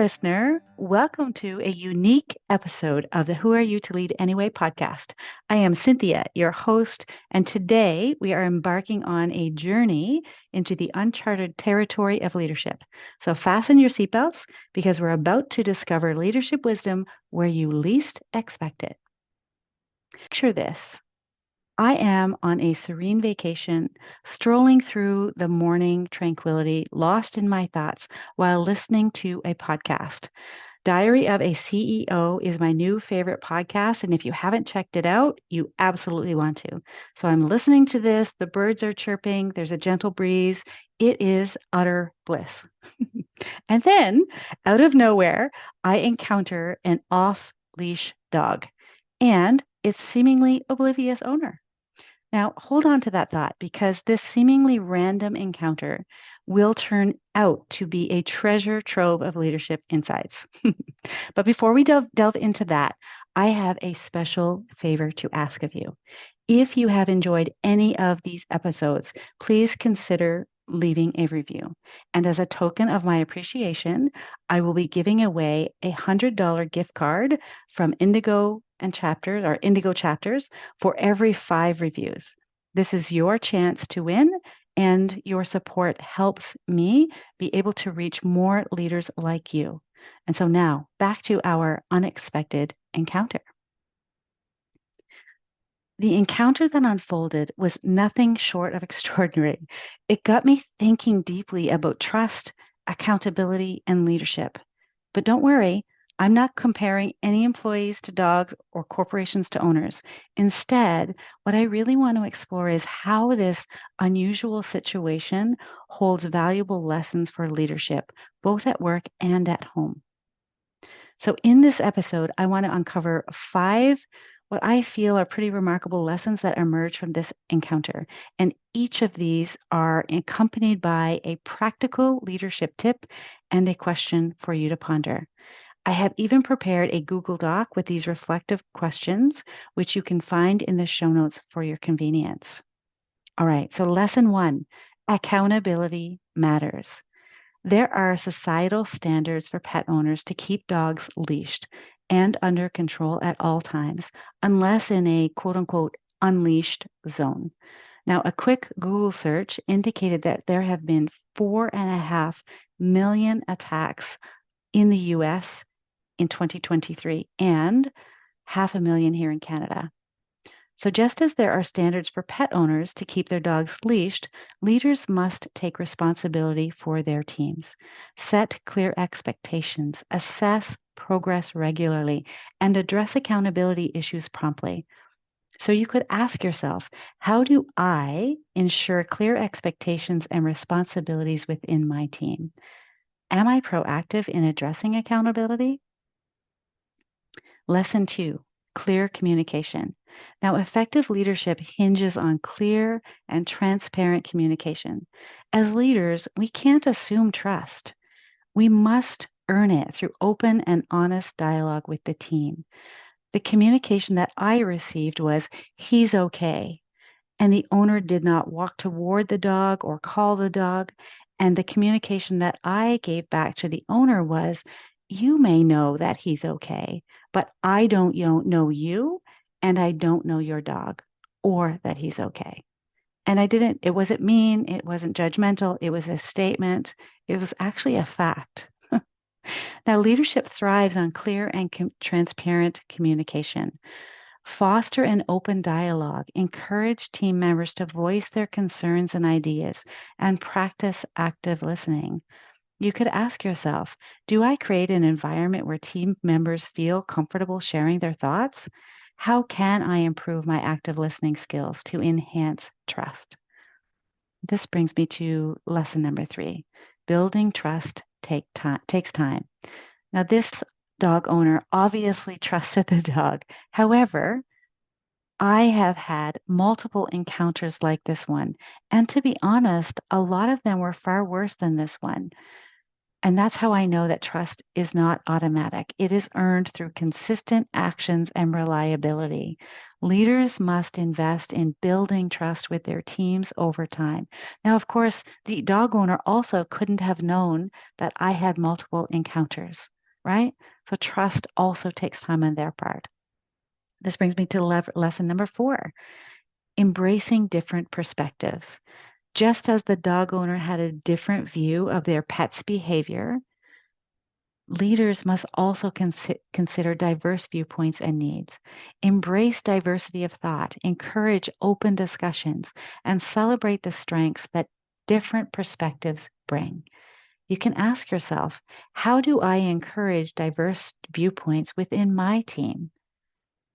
listener. Welcome to a unique episode of the Who Are You to Lead Anyway podcast. I am Cynthia, your host, and today we are embarking on a journey into the uncharted territory of leadership. So fasten your seatbelts because we're about to discover leadership wisdom where you least expect it. Picture this. I am on a serene vacation, strolling through the morning tranquility, lost in my thoughts while listening to a podcast. Diary of a CEO is my new favorite podcast. And if you haven't checked it out, you absolutely want to. So I'm listening to this. The birds are chirping. There's a gentle breeze. It is utter bliss. And then out of nowhere, I encounter an off-leash dog and its seemingly oblivious owner. Now, hold on to that thought because this seemingly random encounter will turn out to be a treasure trove of leadership insights. But before we delve into that, I have a special favor to ask of you. If you have enjoyed any of these episodes, please consider leaving a review. And as a token of my appreciation, I will be giving away a $100 gift card from Indigo chapters for every 5 reviews. This is your chance to win, and your support helps me be able to reach more leaders like you. And so now back to our unexpected encounter. The encounter that unfolded was nothing short of extraordinary. It got me thinking deeply about trust, accountability, and leadership. But don't worry, I'm not comparing any employees to dogs or corporations to owners. Instead, what I really want to explore is how this unusual situation holds valuable lessons for leadership, both at work and at home. So, in this episode, I want to uncover 5 what I feel are pretty remarkable lessons that emerge from this encounter. And each of these are accompanied by a practical leadership tip and a question for you to ponder. I have even prepared a Google Doc with these reflective questions, which you can find in the show notes for your convenience. All right, so lesson 1, accountability matters. There are societal standards for pet owners to keep dogs leashed and under control at all times, unless in a quote unquote unleashed zone. Now, a quick Google search indicated that there have been 4.5 million attacks in the US in 2023 and 500,000 here in Canada. So, just as there are standards for pet owners to keep their dogs leashed, leaders must take responsibility for their teams, set clear expectations, assess progress regularly, and address accountability issues promptly. So, you could ask yourself, how do I ensure clear expectations and responsibilities within my team? Am I proactive in addressing accountability? Lesson 2, clear communication. Now, effective leadership hinges on clear and transparent communication. As leaders, we can't assume trust. We must earn it through open and honest dialogue with the team. The communication that I received was, he's okay. And the owner did not walk toward the dog or call the dog. And the communication that I gave back to the owner was, you may know that he's okay, but I don't know you, and I don't know your dog, or that he's okay. And it wasn't mean, it wasn't judgmental, it was a statement, it was actually a fact. Now, leadership thrives on clear and transparent communication. Foster an open dialogue, encourage team members to voice their concerns and ideas, and practice active listening. You could ask yourself, do I create an environment where team members feel comfortable sharing their thoughts? How can I improve my active listening skills to enhance trust? This brings me to lesson number 3. Building trust takes time. Now, this dog owner obviously trusted the dog. However, I have had multiple encounters like this one. And to be honest, a lot of them were far worse than this one. And that's how I know that trust is not automatic. It is earned through consistent actions and reliability. Leaders must invest in building trust with their teams over time. Now, of course, the dog owner also couldn't have known that I had multiple encounters, right? So trust also takes time on their part. This brings me to lesson number 4, embracing different perspectives. Just as the dog owner had a different view of their pet's behavior, leaders must also consider diverse viewpoints and needs. Embrace diversity of thought, encourage open discussions, and celebrate the strengths that different perspectives bring. You can ask yourself, how do I encourage diverse viewpoints within my team?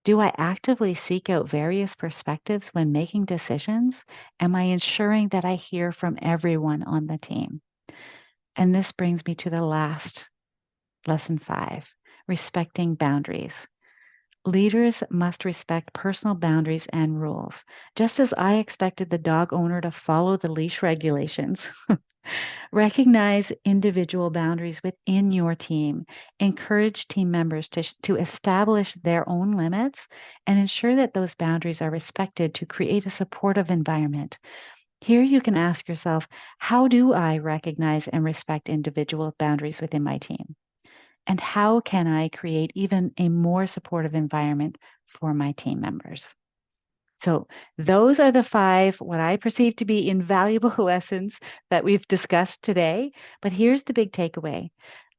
Do I actively seek out various perspectives when making decisions? Am I ensuring that I hear from everyone on the team? And this brings me to the last lesson 5, respecting boundaries. Leaders must respect personal boundaries and rules. Just as I expected the dog owner to follow the leash regulations, recognize individual boundaries within your team. Encourage team members to establish their own limits and ensure that those boundaries are respected to create a supportive environment. Here you can ask yourself, how do I recognize and respect individual boundaries within my team? And how can I create even a more supportive environment for my team members? So, those are the 5 what I perceive to be invaluable lessons that we've discussed today. But here's the big takeaway: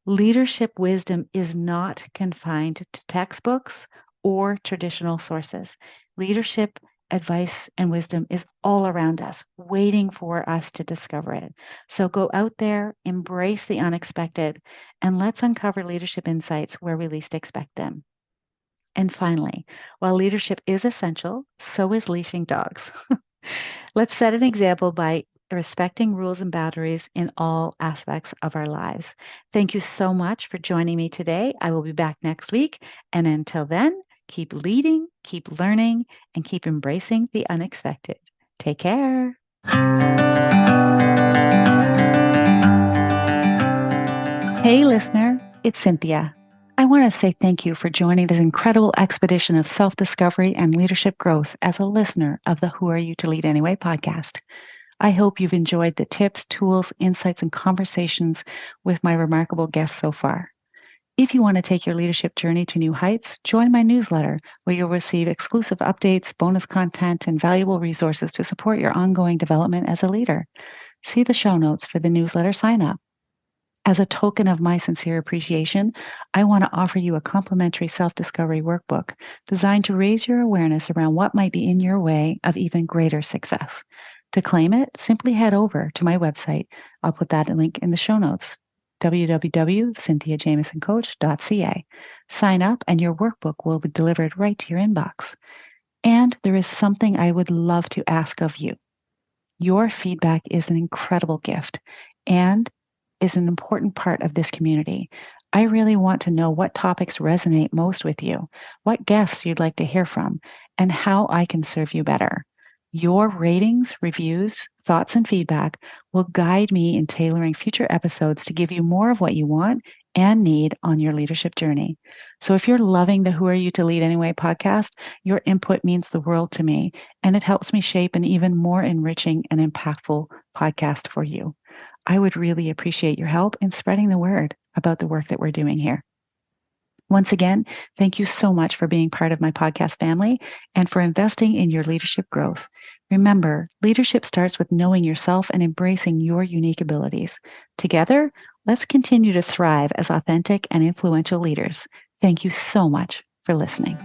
leadership wisdom is not confined to textbooks or traditional sources. Leadership advice and wisdom is all around us, waiting for us to discover it. So go out there, embrace the unexpected, and let's uncover leadership insights where we least expect them. And finally, while leadership is essential, so is leashing dogs. Let's set an example by respecting rules and boundaries in all aspects of our lives. Thank you so much for joining me today. I will be back next week. And until then, keep leading, keep learning, and keep embracing the unexpected. Take care. Hey, listener, it's Cynthia. I want to say thank you for joining this incredible expedition of self discovery and leadership growth as a listener of the Who Are You to Lead Anyway podcast. I hope you've enjoyed the tips, tools, insights, and conversations with my remarkable guests so far. If you want to take your leadership journey to new heights, join my newsletter where you'll receive exclusive updates, bonus content, and valuable resources to support your ongoing development as a leader. See the show notes for the newsletter sign up. As a token of my sincere appreciation, I want to offer you a complimentary self-discovery workbook designed to raise your awareness around what might be in your way of even greater success. To claim it, simply head over to my website. I'll put that link in the show notes, www.cynthiajamesoncoach.ca. Sign up and your workbook will be delivered right to your inbox. And there is something I would love to ask of you. Your feedback is an incredible gift and is an important part of this community. I really want to know what topics resonate most with you, what guests you'd like to hear from, and how I can serve you better. Your ratings, reviews, thoughts, and feedback will guide me in tailoring future episodes to give you more of what you want and need on your leadership journey. So if you're loving the Who Are You to Lead Anyway podcast, your input means the world to me, and it helps me shape an even more enriching and impactful podcast for you. I would really appreciate your help in spreading the word about the work that we're doing here. Once again, thank you so much for being part of my podcast family and for investing in your leadership growth. Remember, leadership starts with knowing yourself and embracing your unique abilities. Together, let's continue to thrive as authentic and influential leaders. Thank you so much for listening.